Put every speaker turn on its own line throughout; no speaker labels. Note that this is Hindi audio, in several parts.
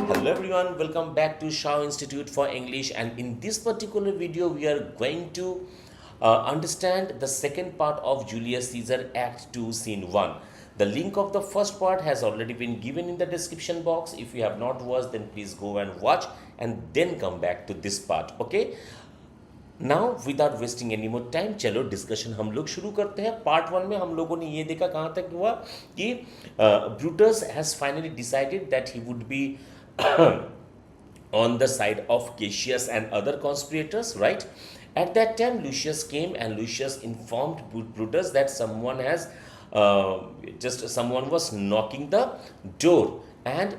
Hello everyone, welcome back to Shaw Institute for English, and in this particular video we are going to understand the second part of Julius Caesar Act 2 Scene 1. The link of the first part has already been given in the description box. If you have not watched, then please go and watch and then come back to this part. Okay, now without wasting any more time चलो डिस्कशन हम लोग शुरू करते हैं. पार्ट वन में हम लोगों ने ये देखा कहाँ तक हुआ कि Brutus has finally decided that he would be on the side of Cassius and other conspirators, right? At that time, Lucius came and Lucius informed Brutus that someone was knocking the door, and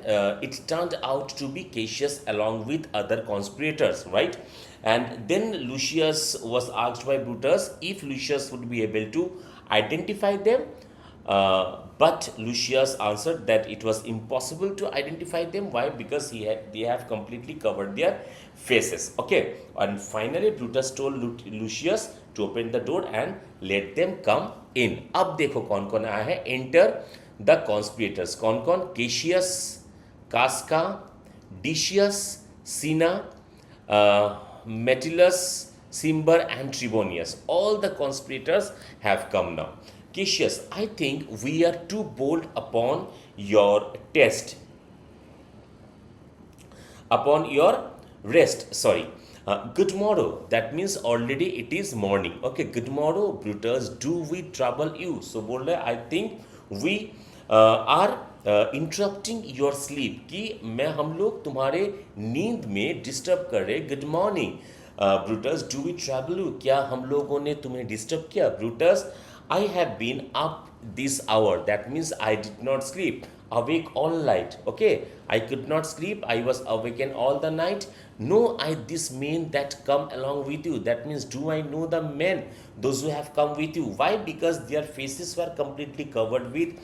it turned out to be Cassius along with other conspirators, right? And then Lucius was asked by Brutus if Lucius would be able to identify them. But Lucius answered that it was impossible to identify them. Why? Because they have completely covered their faces. Okay, and finally Brutus told Lucius to open the door and let them come in. अब देखो कौन कौन आया है. Enter the conspirators. कौन कौन? Cassius, Casca, Decius, Cinna, Metellus, Cimber, and Trebonius. All the conspirators have come now. Cassius, I think we are too bold upon your test. Upon your rest, sorry. Good morrow. That means already it is morning. Okay, good morrow, Brutus. Do we trouble you? So बोल रहे I think we are interrupting your sleep. कि हम लोग तुम्हारे नींद में डिस्टर्ब कर रहे. Good morning, Brutus. Do we trouble you? क्या हम लोगों ने तुम्हें डिस्टर्ब किया? Brutus, I have been up this hour. That means I did not sleep. Awake all night. Okay, I could not sleep. I was awakened all the night. No, this men that come along with you. That means, do I know the men, those who have come with you? Why? Because their faces were completely covered with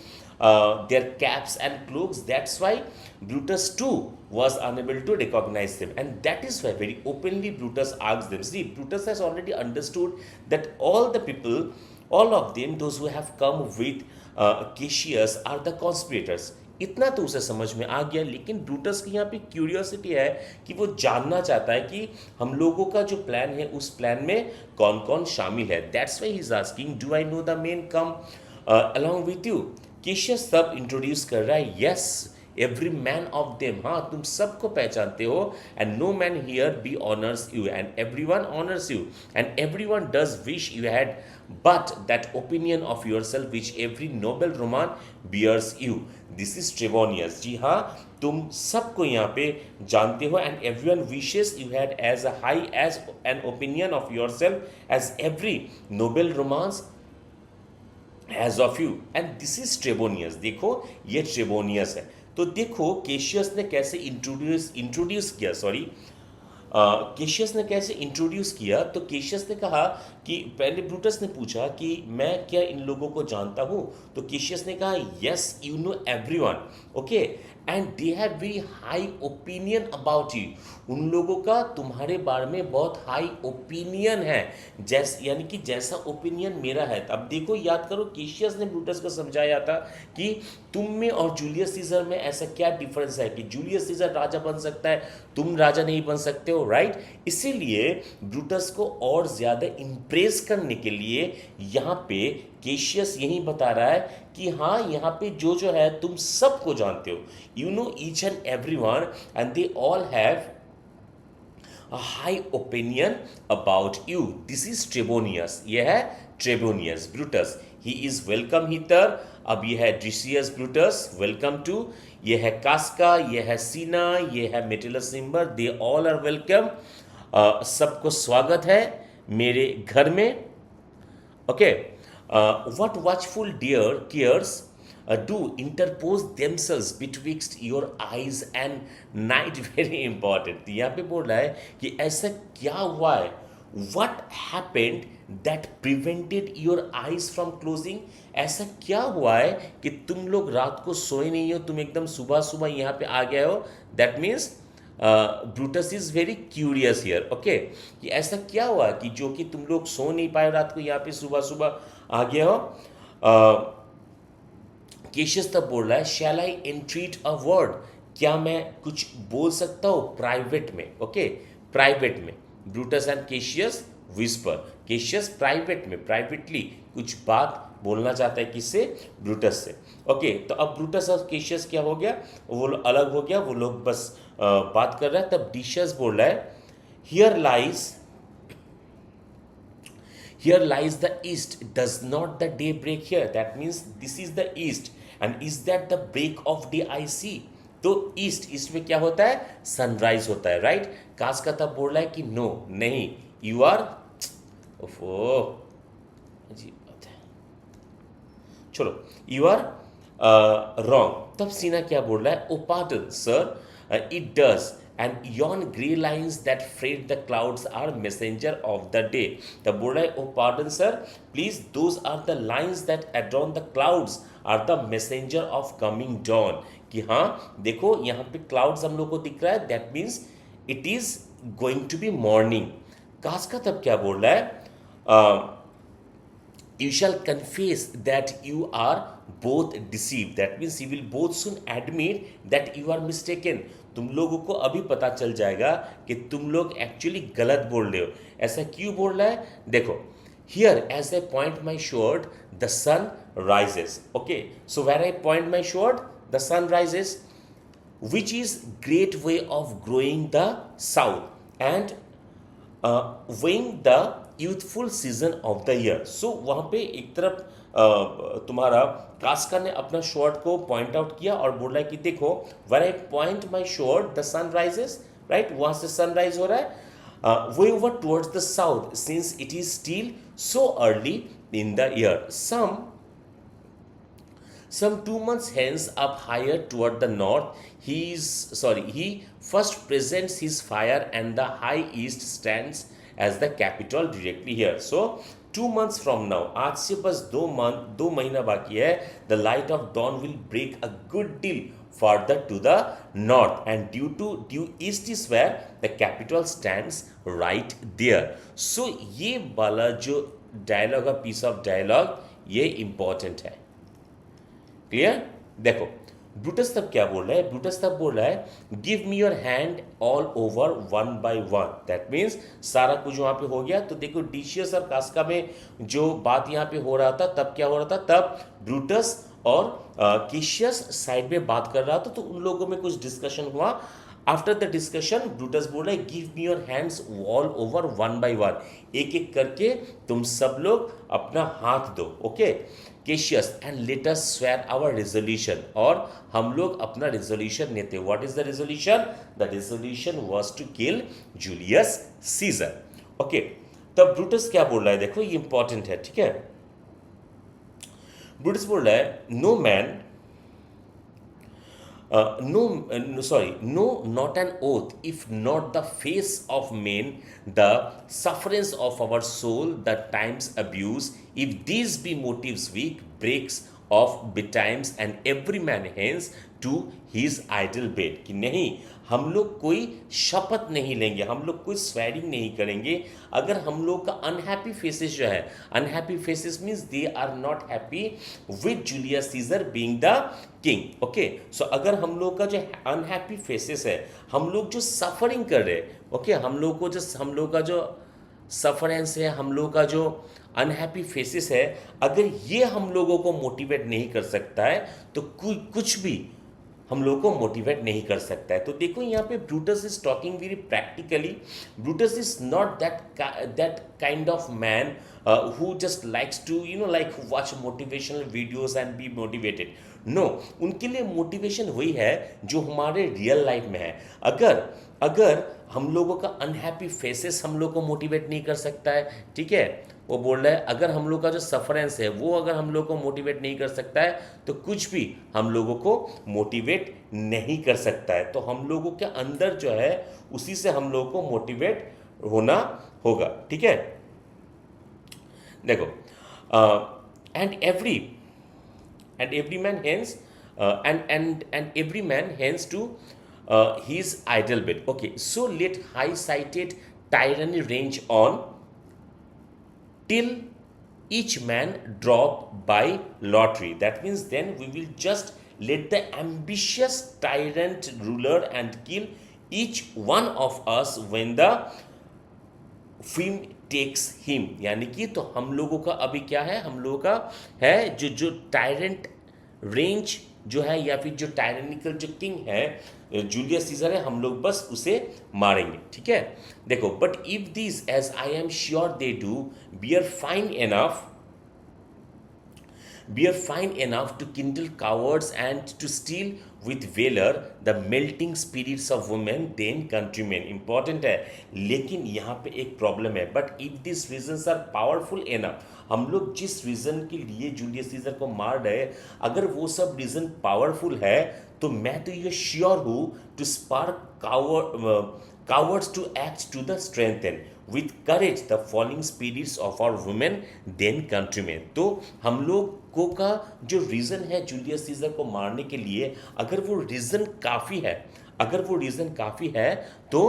their caps and cloaks. That's why Brutus too was unable to recognize them, and that is why very openly Brutus asked them. See, Brutus has already understood that all the people, all of them, those who have come with Cassius, are the conspirators. इतना तो उसे समझ में आ गया, लेकिन ब्रूटस की यहाँ पे क्यूरियोसिटी है कि वो जानना चाहता है कि हम लोगों का जो प्लान है उस प्लान में कौन कौन शामिल है. That's why he is asking, do I know the men come along with you. Cassius सब इंट्रोड्यूस कर रहा है. Yes, every man of them. हाँ, तुम सबको पहचानते हो. And no man here be honours you, and every one honours you, and every one does wish you had but that opinion of yourself which every noble Roman bears you. This is Trebonius. जी हाँ, तुम सबको यहाँ पे जानते हो. and everyone wishes you had as high as an opinion of yourself as every noble Romans as of you. and this is Trebonius. देखो ये Trebonius है. तो देखो केशियस ने कैसे इंट्रोड्यूस किया. सॉरी, केशियस ने कैसे इंट्रोड्यूस किया. तो केशियस ने कहा कि पहले ब्रूटस ने पूछा कि मैं क्या इन लोगों को जानता हूँ. तो केशियस ने कहा yes, you know everyone. Okay, and they have very high opinion about you. उन लोगों का तुम्हारे बारे में बहुत हाई ओपिनियन है, यानी कि जैसा ओपिनियन मेरा है. अब देखो, याद करो, केशियस ने ब्रूटस को समझाया था कि तुम में और जूलियस सीजर में ऐसा क्या डिफरेंस है कि जूलियस सीजर राजा बन सकता है, तुम राजा नहीं बन सकते हो, राइट. इसीलिए ब्रूटस को और ज़्यादा इम्प्रेस करने के लिए यहाँ पे केशियस यही बता रहा है कि हाँ, यहाँ पे जो जो है तुम सबको जानते हो. You know each and every one, and they all have a high opinion about you. This is Trebonius. यह है Trebonius. Brutus, he is welcome here. अब यह है Decius Brutus, welcome to. यह है Casca, यह है Cinna, यह है Metellus Cimber. They all are welcome. सबको स्वागत है मेरे घर में. Okay. What watchful dear cares do interpose themselves betwixt your eyes and night. Very important. यहाँ पे बोल रहा है कि ऐसा क्या हुआ है. What happened that prevented your eyes from closing. ऐसा क्या हुआ है कि तुम लोग रात को सोए नहीं हो, तुम एकदम सुबह सुबह यहाँ पे आ गए हो. That means Brutus is very curious here. Okay, कि ऐसा क्या हुआ कि जो कि तुम लोग सो नहीं पाए रात को, यहाँ पे सुबह सुबह आ गए हो. केशियस तब बोल रहा है शैल आई एंट्रीट अ वर्ड, क्या मैं कुछ बोल सकता हूँ प्राइवेट में, ओके प्राइवेट में। Brutus and caseous whisper, caseous private में, प्राइवेटली कुछ बात बोलना चाहता है किससे, ब्रूटस से। ओके तो अब ब्रूटस और केशियस क्या हो गया, वो अलग हो गया, वो लोग बस बात कर रहे हैं। तब डिशियस बोल रहा है here lies, here lies the east, does not the day break here, that means this is the east and is that the break of day I see। तो ईस्ट, ईस्ट में क्या होता है, सनराइज होता है, राइट। काश का तब बोल रहा है कि नो नहीं, यू आर, ओफो अजीब बात है, चलो यू आर रॉन्ग। तब सीना क्या बोल रहा है, O pardon sir, it does and yon grey lines that freight the clouds are messenger of the day। तब बोल रहा है oh pardon sir please those are the lines that adorn the clouds are the messenger of coming dawn। कि हाँ देखो यहाँ पे clouds हम लोग को दिख रहा है, that means it is going to be morning। काश का तब क्या बोल रहा है, you shall confess that you are both deceived, that means you will both soon admit that you are mistaken। तुम लोगों को अभी पता चल जाएगा कि तुम लोग एक्चुअली गलत बोल रहे हो। ऐसा क्यों बोल रहा है, देखो here as I point my sword the sun rises, okay so where I point my sword the sun rises, which is great way of growing the south and weighing the youthful season of the year. So वहाँ पे एक तरफ तुम्हारा कास्का ने अपना शॉर्ट को पॉइंट आउट किया और बोला है कि देखो when I point my sword the sun rises, right, वहाँ से सनराइज हो रहा है, way over towards the south since it is still so early in the year, some 2 months hence up higher toward the north he first presents his fire and the high east stands as the capital directly here। so 2 months from now, आज से बस 2 महीना बाकी है, the light of dawn will break a good deal further to the north and due east is where the capital stands right there। so ये वाला जो डायलॉग है, पीस ऑफ डायलॉग, ये इंपॉर्टेंट है, क्लियर। देखो ब्रूटस तब क्या बोल रहा है, ब्रूटस तब बोल रहा है give me your hand all over one by one, that means सारा कुछ वहाँ पे हो गया। तो देखो डिशियस और कास्का में जो बात यहाँ पे हो रहा था, तब क्या हो रहा था, तब ब्रूटस और केशियस साइड में बात कर रहा था, तो उन लोगों में कुछ डिस्कशन हुआ। आफ्टर द डिस्कशन ब्रूटस बोल रहा है give me your hands all over one by one, एक एक करके तुम सब लोग अपना हाथ दो, okay Cassius and let us swear our resolution, और हम लोग अपना रेजोल्यूशन लेते। What is the resolution, the resolution was to kill Julius Caesar, okay. तब ब्रूटस क्या बोल रहा है, देखो ये इंपॉर्टेंट है, ठीक है। ब्रूटस बोल रहा है no man no not an oath if not the face of men, the sufferance of our soul, the times abuse, if these be motives weak, breaks of betimes and every man hence to his idle bed। कि नहीं हम लोग कोई शपथ नहीं लेंगे, हम लोग कोई स्वेरिंग नहीं करेंगे अगर हम लोग का अनहैप्पी फेसेस जो है, unhappy faces means they are not happy with Julius Caesar being the king, okay. So अगर हम लोग का जो अनहैप्पी फेसेस है, हम लोग जो सफरिंग कर रहे हैं, ओके हम लोग का जो सफरेंस है, हम लोग का जो अनहैप्पी फेसेस है, अगर ये हम लोगों को मोटिवेट नहीं कर सकता है तो कुछ भी हम लोगों को मोटिवेट नहीं कर सकता है। तो देखो यहाँ पे Brutus is talking very practically. Brutus is not that kind of man who just likes to like watch motivational videos and be motivated। No, उनके लिए मोटिवेशन वही है जो हमारे रियल लाइफ में है। अगर हम लोगों का अनहैप्पी फेसेस हम लोग को मोटिवेट नहीं कर सकता है, ठीक है, वो बोल रहा है अगर हम लोग का जो सफरेंस है वो अगर हम लोग को मोटिवेट नहीं कर सकता है तो कुछ भी हम लोगों को मोटिवेट नहीं कर सकता है। तो हम लोगों के अंदर जो है उसी से हम लोगों को मोटिवेट होना होगा, ठीक है। देखो and every man hence and every man hence to his idle bed, okay so let high sighted tyranny range on till each man drop by lottery. That means then we will just let the ambitious tyrant ruler and kill each one of us when the film takes him, यानी कि तो हम लोगों का अभी क्या है, हम लोगों का है जो जो टायरेंट रेंज जो है या फिर जो टायरेनिकल जो किंग है जूलियस सीजर है, हम लोग बस उसे मारेंगे, ठीक है। देखो, but if this as I am sure they do be are fine enough to kindle cowards and to steal with valor the melting spirits of women then countrymen। Important है, लेकिन यहाँ पे एक प्रॉब्लम है, but if this reasons are powerful enough, हम लोग जिस रीजन के लिए जूलियस सीजर को मार रहे, अगर वो सब रीजन पावरफुल है तो मैं तो ये श्योर हूँ to spark cowards to act to the strengthen with courage the falling spirits of our women then countrymen। तो हम लोगों का जो रीज़न है जूलियस सीजर को मारने के लिए, अगर वो रीज़न काफ़ी है तो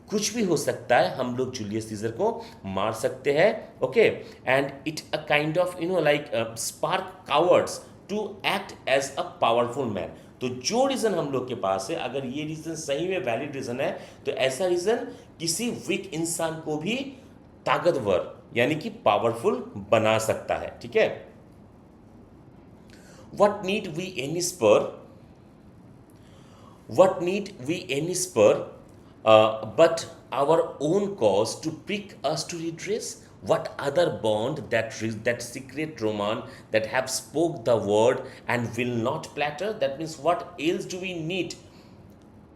कुछ भी हो सकता है, हम लोग जूलियस सीजर को मार सकते हैं, okay. And it a kind of like spark cowards to act as a powerful man. तो जो रीज़न हम लोग के पास है, अगर ये रीज़न सही में वैलिड रीज़न है, तो ऐसा रीज़न किसी वीक इंसान को भी ताकतवर यानी कि पावरफुल बना सकता है, ठीक है। What need we any spur but our own cause to prick us to redress? What other bond that secret Roman that have spoke the word and will not platter? That means what else do we need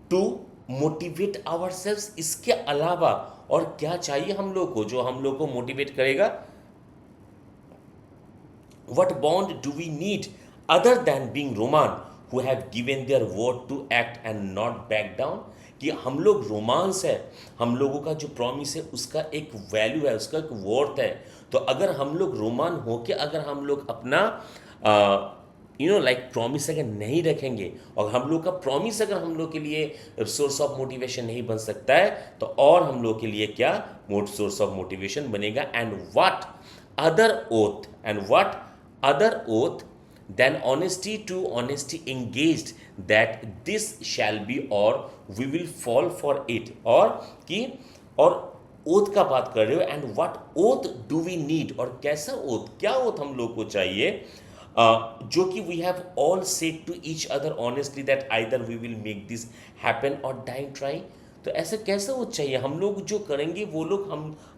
to motivate ourselves? इसके अलावा और क्या चाहिए हम लोग को जो हम लोग को मोटिवेट करेगा? What bond do we need other than being Roman who have given their word to act and not back down? कि हम लोग रोमांस है, हम लोगों का जो प्रॉमिस है उसका एक वैल्यू है, उसका एक वर्थ है। तो अगर हम लोग रोमान होके अगर हम लोग अपना लाइक प्रॉमिस अगर नहीं रखेंगे और हम लोग का प्रॉमिस अगर हम लोग के लिए सोर्स ऑफ मोटिवेशन नहीं बन सकता है, तो और हम लोग के लिए क्या सोर्स ऑफ मोटिवेशन बनेगा? And what other oath than honesty to honesty engaged that this shall be or we will fall for it। और ओथ का बात कर रहे हो, and what oath do we need, और कैसा ओथ, क्या ओथ हम लोग को चाहिए जो कि we have all said to each other honestly that either we will make this happen और डाइंग ट्राई। तो ऐसा कैसा वो चाहिए, हम लोग जो करेंगे वो लोग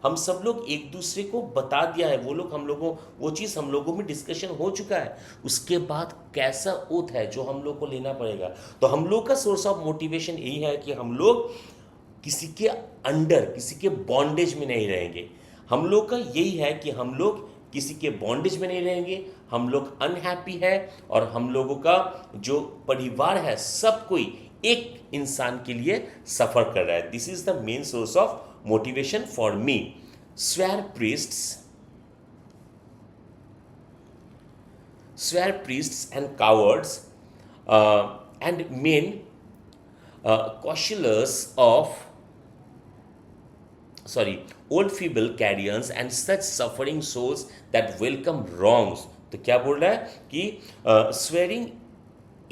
हम सब लोग एक दूसरे को बता दिया है, वो लोग हम लोगों वो चीज़ हम लोगों में डिस्कशन हो चुका है, उसके बाद कैसा ओथ है जो हम लोग को लेना पड़ेगा। तो हम लोग का सोर्स ऑफ मोटिवेशन यही है कि हम लोग किसी के अंडर किसी के बॉन्डेज में नहीं रहेंगे। हम लोग का यही है कि हम लोग किसी के बॉन्डेज में नहीं रहेंगे, हम लोग अनहैप्पी है और हम लोगों का जो परिवार है सब कोई एक इंसान के लिए सफर कर रहा है। This is the main source of motivation for me. Swear priests and cowards and main causelous of old feeble carrions and such suffering souls that welcome wrongs। तो क्या बोल रहा है कि swearing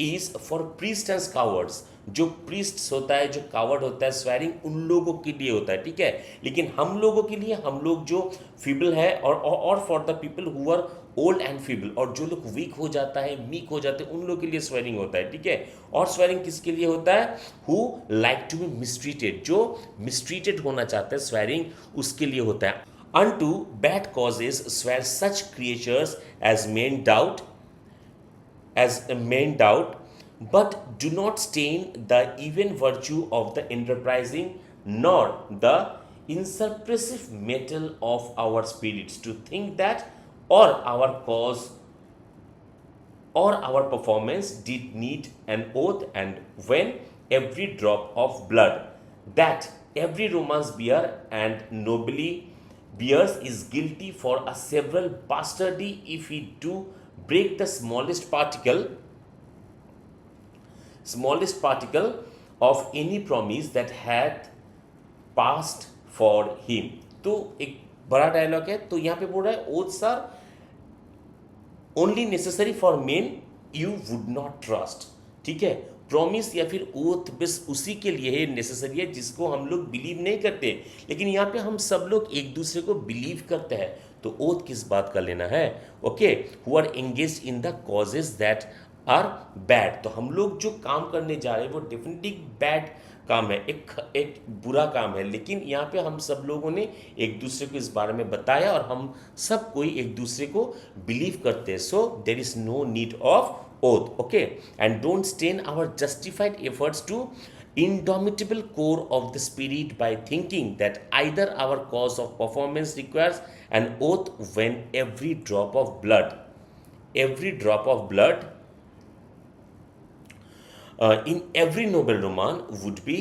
is for priests and cowards। जो प्रीस्ट होता है, जो कावर्ड होता है, स्वेरिंग उन लोगों के लिए होता है, ठीक है। लेकिन हम लोगों के लिए, हम लोग जो फीबल है और for the people who are old and feeble, और जो लोग वीक हो जाता है, मीक हो जाते हैं, उन लोगों के लिए स्वेरिंग होता है, ठीक है। और स्वेरिंग किसके लिए होता है? Who like to be mistreated, जो मिसट्रीटेड होना चाहते हैं, स्वेरिंग उसके लिए होता है। Unto bad causes swear such creatures as men doubt, but do not stain the even virtue of the enterprising, nor the insuppressive metal of our spirits, to think that or our cause or our performance did need an oath, and when every drop of blood that every romance bear and nobly bears is guilty for a several bastardy if he do break the smallest particle of any promise that had passed for him। तो एक बड़ा डायलॉग है। तो यहाँ पे बोल रहा है oaths are only necessary for men you would not trust, ठीक है। प्रॉमिस या फिर ओथ बस उसी के लिए है, नेसेसरी है जिसको हम लोग बिलीव नहीं करते, लेकिन यहाँ पे हम सब लोग एक दूसरे को बिलीव करते हैं, तो ओथ किस बात का लेना है, okay. Who are engage in the causes that are bad, तो हम लोग जो काम करने जा रहे हैं वो डेफिनेटली बैड काम है, एक बुरा काम है, लेकिन यहाँ पे हम सब लोगों ने एक दूसरे को इस बारे में बताया और हम सब कोई एक दूसरे को बिलीव करते हैं, so there is no need of oath, okay, and don't stain our justified efforts to indomitable core of the spirit by thinking that either our cause of performance requires an oath when every drop of blood in every noble roman would be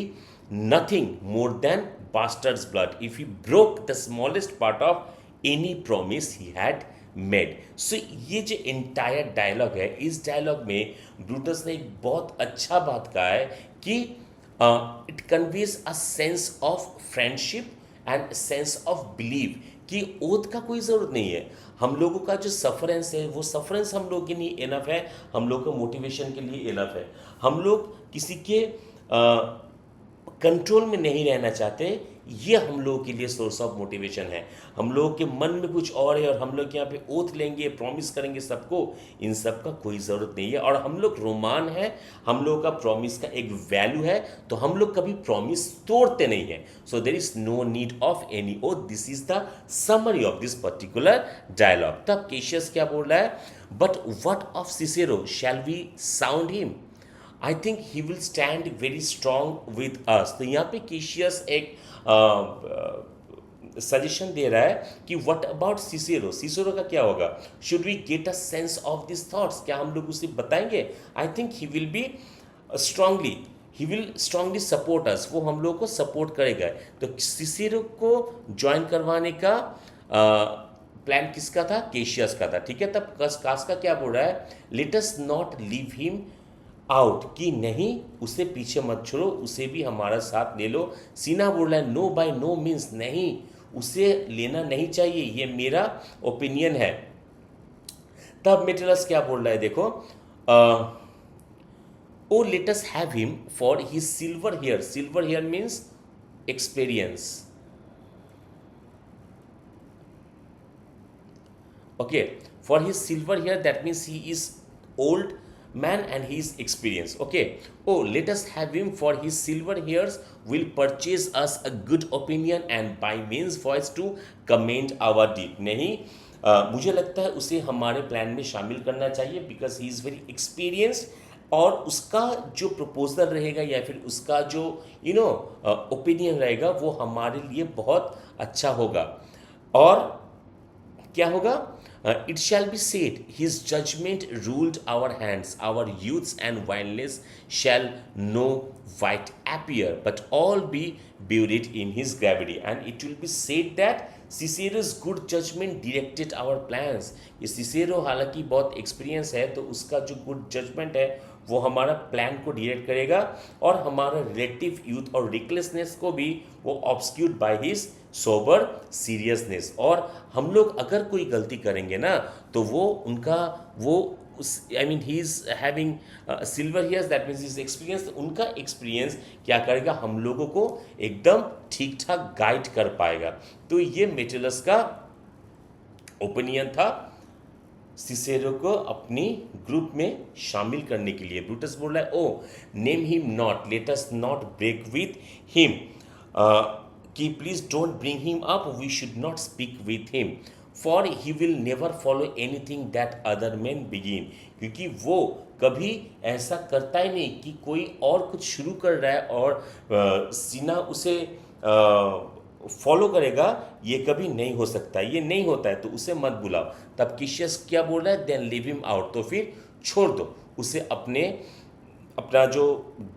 nothing more than bastard's blood if he broke the smallest part of any promise he had made. So ये जो एंटायर डायलॉग है, इस डायलॉग में ब्रूटस ने एक बहुत अच्छा बात कहा है कि it conveys a sense of friendship and sense of believe, कि ओथ का कोई ज़रूरत नहीं है। हम लोगों का जो सफरेंस है वो सफरेंस हम लोगों के लिए इनफ है, हम लोग को मोटिवेशन के लिए इनफ है। हम लोग किसी के कंट्रोल में नहीं रहना चाहते, ये हम लोगों के लिए सोर्स ऑफ मोटिवेशन है। हम लोगों के मन में कुछ और है और हम लोग यहाँ पे ओथ लेंगे, प्रॉमिस करेंगे सबको, इन सब का कोई ज़रूरत नहीं है। और हम लोग रोमान है, हम लोगों का प्रॉमिस का एक वैल्यू है, तो हम लोग कभी प्रॉमिस तोड़ते नहीं हैं। So there is no need of any oath, this is the summary of this particular dialogue. तब केशियस क्या बोल रहा है, but what of Cicero shall we sound him, I think he will stand very strong with us. तो यहाँ पे केशियस एक सजेशन दे रहा है कि व्हाट अबाउट सिसेरो, सिसेरो का क्या होगा, should we get a sense of this thoughts, क्या हम लोग उसे बताएंगे। I think he will be strongly support us, वो हम लोग को सपोर्ट करेगा। तो सिसेरो को ज्वाइन करवाने का प्लान किसका था, केशियस का था, ठीक है। तब कास्का क्या बोल रहा है, let us not leave him out, कि नहीं उसे पीछे मत छोड़ो, उसे भी हमारा साथ ले लो। सीना बोल रहा है नो बाय नो मीन्स, नहीं उसे लेना नहीं चाहिए, ये मेरा ओपिनियन है। तब मेटेलस क्या बोल रहा है, देखो, O let us have him for his silver hair means experience, okay, for his silver hair, that means he is old man and he is experienced, okay. Oh let us have him for his silver hairs will purchase us a good opinion and by means voice to commend our deed, नहीं मुझे लगता है उसे हमारे प्लान में शामिल करना चाहिए, because he is very experienced, और उसका जो प्रपोजल रहेगा या फिर उसका जो ओपिनियन रहेगा वो हमारे लिए बहुत अच्छा होगा। और क्या होगा, it shall be said his judgement ruled our hands, our youths and wildness shall no whit appear but all be buried in his gravity, and it will be said that Cicero's good judgement directed our plans. ये सिसेरो हालांकि बहुत एक्सपीरियंस है, तो उसका जो गुड जजमेंट है वो हमारा प्लान को डायरेक्ट करेगा, और हमारा रिलेटिव यूथ और रिकलेसनेस को भी वो ऑब्सक्यूट बाय हिज सोबर सीरियसनेस। और हम लोग अगर कोई गलती करेंगे ना, तो वो उनका वो I mean he is having silver hairs, that means his experience, उनका एक्सपीरियंस क्या करेगा, हम लोगों को एकदम ठीक ठाक गाइड कर पाएगा। तो ये मेटेलस का ओपिनियन था सिसेरो को अपनी ग्रुप में शामिल करने के लिए। ब्रूटस बोल रहा है, O name him not, let us not break with him, कि please don't bring him up, we should not speak with him, for he will never follow anything that other man begin, क्योंकि वो कभी ऐसा करता ही नहीं कि कोई और कुछ शुरू कर रहा है और सीना उसे फॉलो करेगा, ये कभी नहीं हो सकता, ये नहीं होता है, तो उसे मत बुलाओ। तब किशियस क्या बोल रहा है, देन लीव हिम आउट, तो फिर छोड़ दो उसे, अपना जो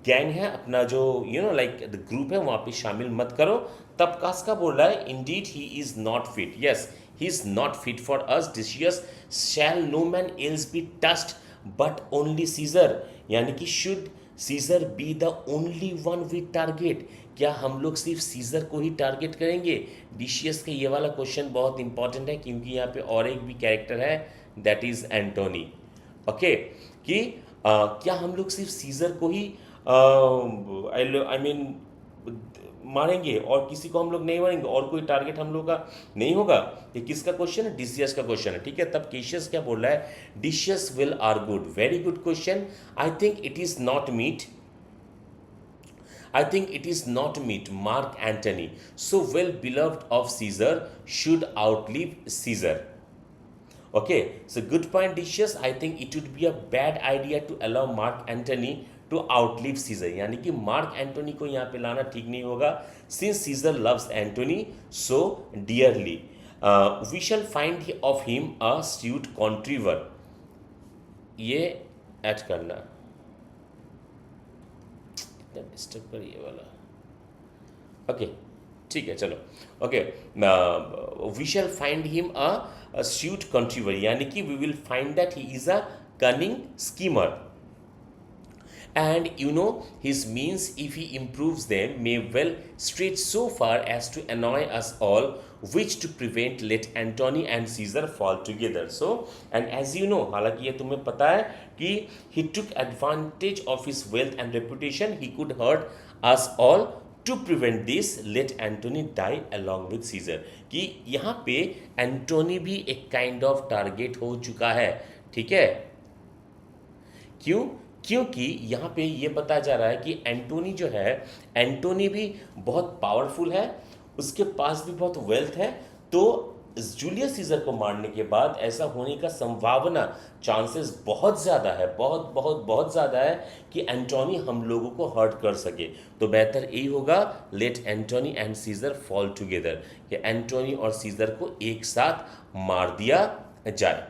गैंग है, अपना जो लाइक द ग्रुप है वहाँ पे शामिल मत करो। तब कास्का बोल रहा है, indeed he is not fit, yes he is not fit for us, Decius shall no man else be touched but only Caesar, यानी कि should Caesar be the only one we target, क्या हम लोग सिर्फ सीजर को ही टारगेट करेंगे। डिशियस का ये वाला क्वेश्चन बहुत इंपॉर्टेंट है, क्योंकि यहाँ पे और एक भी कैरेक्टर है दैट इज एंटोनी। ओके, कि क्या हम लोग सिर्फ सीजर को ही आई मीन मारेंगे और किसी को हम लोग नहीं मारेंगे, और कोई टारगेट हम लोग का नहीं होगा? ये किसका क्वेश्चन है? डिसियस का क्वेश्चन है, ठीक है। तब केशियस क्या बोल रहा है? Decius well urged. Very good question. I think it is not meet. I think it is not meet. Mark Antony, so well beloved of Caesar, should outlive Caesar. Okay, so good point, Decius. I think it would be a bad idea to allow Mark Antony to outlive Caesar. यानी कि मार्क एंटोनी को यहाँ पे लाना ठीक नहीं होगा, since Caesar loves Antony so dearly. We shall find of him a astute contriver. ये ऐड करना डिस्टर्ब कर ये वाला। ओके, ठीक है, चलो। Okay, we shall find him a shrewd contriver, यानी कि we will find that he is a cunning schemer, and you know his means, if he improves them, may well stretch so far as to annoy us all, which to prevent let Antony and Caesar fall together. So, and as you know, हालांकि ये तुम्हें पता है कि he took advantage of his wealth and reputation, he could hurt us all. To prevent this, let Antony die along with Caesar. कि यहाँ पे एंटोनी भी एक काइंड ऑफ टारगेट हो चुका है, ठीक है। क्यों? क्योंकि यहाँ पे ये बताया जा रहा है कि एंटोनी जो है, एंटोनी भी बहुत पावरफुल है, उसके पास भी बहुत वेल्थ है, तो जूलियस सीजर को मारने के बाद ऐसा होने का संभावना, चांसेस बहुत ज़्यादा है, बहुत बहुत बहुत ज़्यादा है कि एंटोनी हम लोगों को हर्ट कर सके। तो बेहतर यही होगा, let Antony and Caesar fall together, कि एंटोनी और सीजर को एक साथ मार दिया जाए।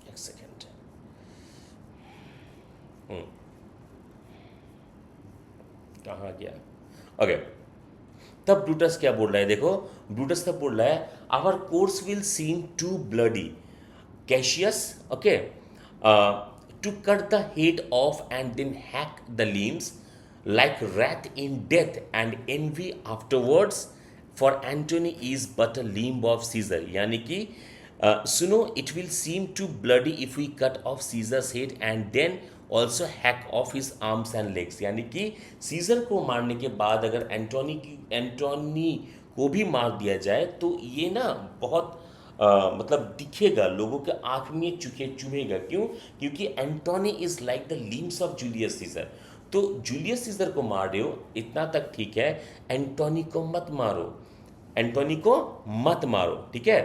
एक सेकेंड, कहाँ गया? ओके, तब ब्रूटस क्या बोल रहा है? देखो, ब्रूटस तब बोल रहा है, our course will seem too bloody Cassius, okay, to cut the head off and then hack the limbs like wrath in death and envy afterwards, for Antony is but a limb of Caesar. यानी कि सुनो, it will seem too bloody if we cut off Caesar's head and then also hack of his arms and legs, यानी कि सीजर को मारने के बाद अगर एंटोनी को भी मार दिया जाए तो ये ना बहुत मतलब दिखेगा, लोगों के आँख में चुभेगा। क्यों? क्योंकि Antony is like the limbs of Julius Caesar. तो जूलियस सीजर को मार रहे हो, इतना तक ठीक है, एंटोनी को मत मारो, एंटोनी को मत मारो, ठीक है।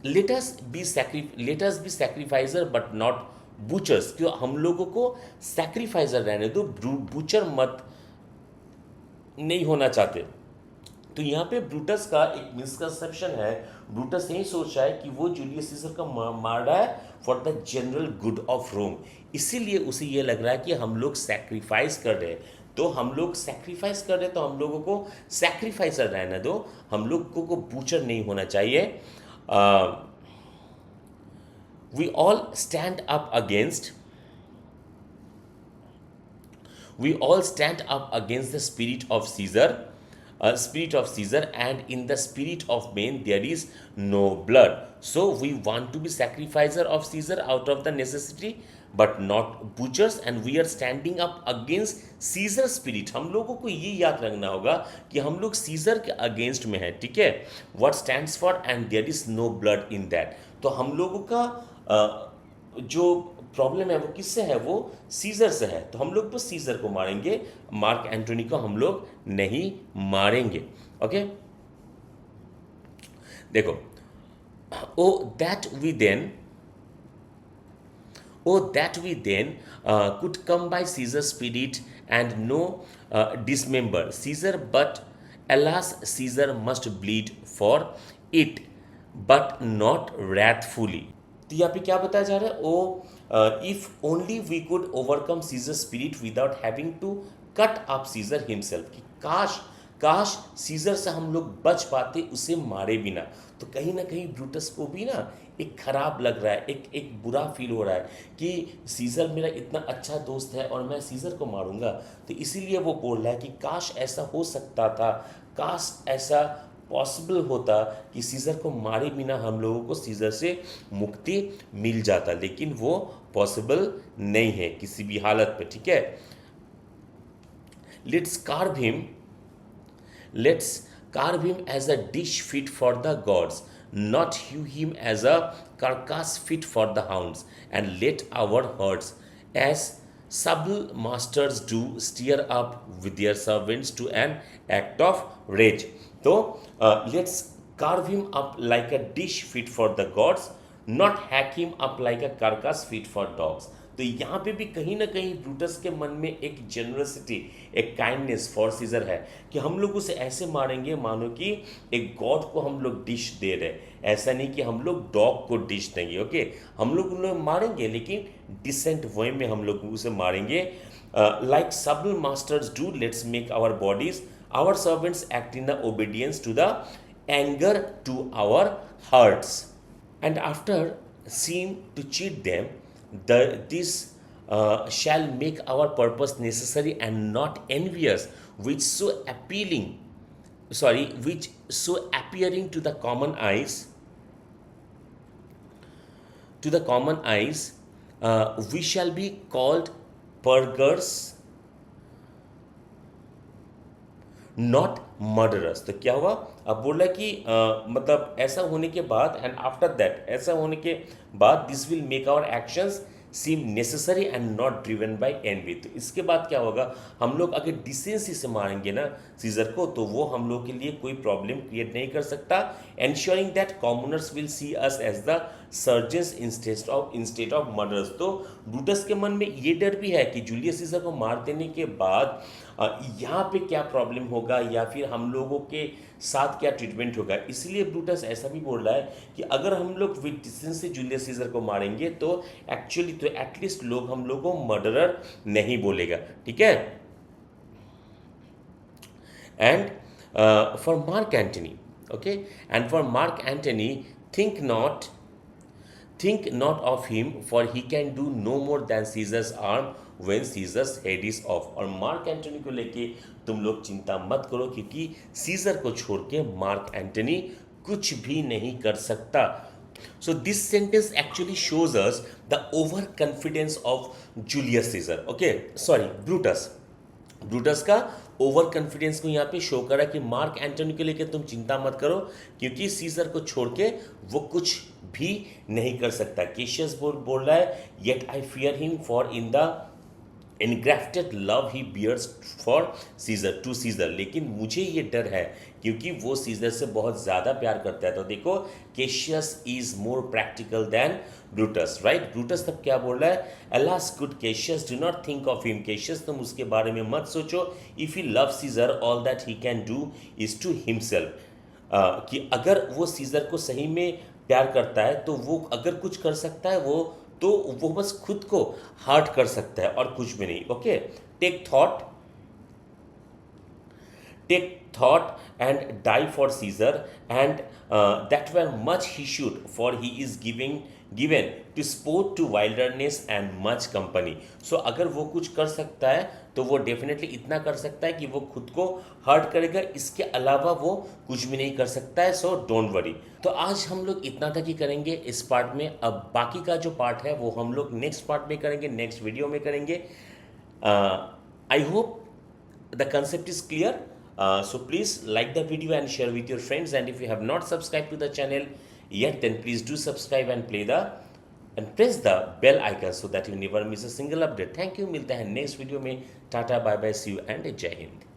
Let us be sacrificers but not butchers, क्यों? हम लोगों को सैक्रिफाइजर रहने दो, बूचर मत नहीं होना चाहते। तो यहाँ पे ब्रूटस का एक मिसकंसेप्शन है, ब्रूटस यही सोच रहा है कि वो जूलियस सीजर का मार रहा है for the general good of Rome, इसीलिए उसे ये लग रहा है कि हम लोग सैक्रिफाइस कर रहे हैं। तो हम लोग सैक्रिफाइस कर रहे हैं, तो हम लोगों को सैक्रिफाइसर रहने दो, हम लोगों को बूचर नहीं होना चाहिए। We all stand up against the spirit of Caesar, and in the spirit of men there is no blood. So we want to be sacrificer of Caesar out of the necessity, but not butchers, and we are standing up against Caesar spirit. हम लोगों को ये याद रखना होगा कि हम लोग सीजर के अगेंस्ट में हैं, ठीक है। What stands for and there is no blood in that. तो हम लोगों का जो प्रॉब्लम है वो किससे है? वो सीजर से है। तो हम लोग तो सीजर को मारेंगे, मार्क एंटोनी को हम लोग नहीं मारेंगे। ओके, देखो, O that we then could come by Caesar's spirit and no dismember Caesar, but alas Caesar must bleed for it, but not wrathfully. तो यहाँ पे क्या बताया जा रहा है? O if only we could overcome Caesar spirit without having to cut up Caesar himself, कि काश सीजर से हम लोग बच पाते, उसे मारे बिना। तो कहीं ना कहीं ब्रूटस को भी ना एक खराब लग रहा है, एक बुरा फील हो रहा है कि सीजर मेरा इतना अच्छा दोस्त है और मैं सीजर को मारूंगा। तो इसीलिए वो बोल रहा है कि काश ऐसा हो सकता था, काश ऐसा पॉसिबल होता कि सीजर को मारे बिना हम लोगों को सीजर से मुक्ति मिल जाता, लेकिन वो पॉसिबल नहीं है किसी भी हालत पे, ठीक है। Let's curve him Let's carve him as a dish fit for the gods, not hew him as a carcass fit for the hounds, and let our herds, as subtle masters do, steer up with their servants to an act of rage. So, let's carve him up like a dish fit for the gods, not hack him up like a carcass fit for dogs. तो यहाँ पे भी कहीं ना कहीं ब्रूटस के मन में एक जेनरसिटी, एक काइंडनेस फॉर सीजर है कि हम लोग उसे ऐसे मारेंगे मानो कि एक गॉड को हम लोग डिश दे रहे हैं, ऐसा नहीं कि हम लोग डॉग को डिश देंगे। ओके, हम लोग उन्हें मारेंगे लेकिन डिसेंट वे में हम लोग उसे मारेंगे। Like subtle masters do, let's make our bodies our servants act in the obedience to the anger to our hearts, and after seem to chide them this shall make our purpose necessary and not envious, which so appearing to the common eyes, we shall be called purgers, not murderous. तो क्या हुआ, अब बोला कि मतलब ऐसा होने के बाद, एंड आफ्टर दैट, ऐसा होने के बाद this will make our actions seem necessary and not driven by envy. तो इसके बाद क्या होगा, हम लोग अगर डिसेंसी से मारेंगे ना सीजर को, तो वो हम लोग के लिए कोई प्रॉब्लम क्रिएट नहीं कर सकता। Ensuring that commoners will see us as the surgeons instead of murders. तो ब्रूटस के मन में ये डर भी है कि जूलियस सीजर को मार देने के बाद यहाँ पे क्या प्रॉब्लम होगा या फिर हम लोगों के साथ क्या ट्रीटमेंट होगा। इसलिए ब्रूटस ऐसा भी बोल रहा है कि अगर हम लोग विद डिस्टेंस से जूलियस सीजर को मारेंगे तो एक्चुअली तो एटलीस्ट लोग हम लोग को मर्डरर नहीं बोलेगा, ठीक है। And for mark Antony, okay, and for mark Antony think not of him, for he can do no more than Caesar's arm when Caesar's head is off। और मार्क एंटनी को लेके तुम लोग चिंता मत करो, क्योंकि सीजर को छोड़ के मार्क एंटनी कुछ भी नहीं कर सकता। So this sentence actually shows us the overconfidence of Julius Caesar, okay, sorry, Brutus का ओवर कॉन्फिडेंस को यहाँ पे शो करा कि मार्क एंटनी को लेकर तुम चिंता मत करो, क्योंकि सीजर को छोड़ के वो कुछ भी नहीं कर सकता। केशियस बोल रहा है, yet I fear him for in the ingrafted love he bears for Caesar to Caesar, लेकिन मुझे ये डर है क्योंकि वो सीजर से बहुत ज़्यादा प्यार करता है। तो देखो, Cassius is more practical than Brutus, right. Brutus तब क्या बोल रहा है, alas good Cassius, do not think of him, Cassius तुम उसके बारे में मत सोचो। If he love Caesar, all that he can do is to himself, कि अगर वो सीजर को सही में प्यार करता है तो वो अगर कुछ कर सकता है वो बस खुद को हर्ट कर सकता है और कुछ भी नहीं। Okay, take thought and die for Caesar, and that were much he should, for he is given to sport, to wilderness and much company। So अगर वो कुछ कर सकता है तो वो डेफिनेटली इतना कर सकता है कि वो खुद को हर्ट करेगा, इसके अलावा वो कुछ भी नहीं कर सकता है। So don't worry. तो आज हम लोग इतना तक ही करेंगे इस पार्ट में। अब बाकी का जो पार्ट है वो हम लोग नेक्स्ट पार्ट में करेंगे, नेक्स्ट वीडियो में करेंगे। I hope the concept is clear. So please like the video and share with your friends, and if you have not subscribed to the channel yet, then please do subscribe and press the bell icon so that you never miss a single update। Thank you, मिलते हैं नेक्स्ट वीडियो में। Tata, bye bye, see you and जय हिंद।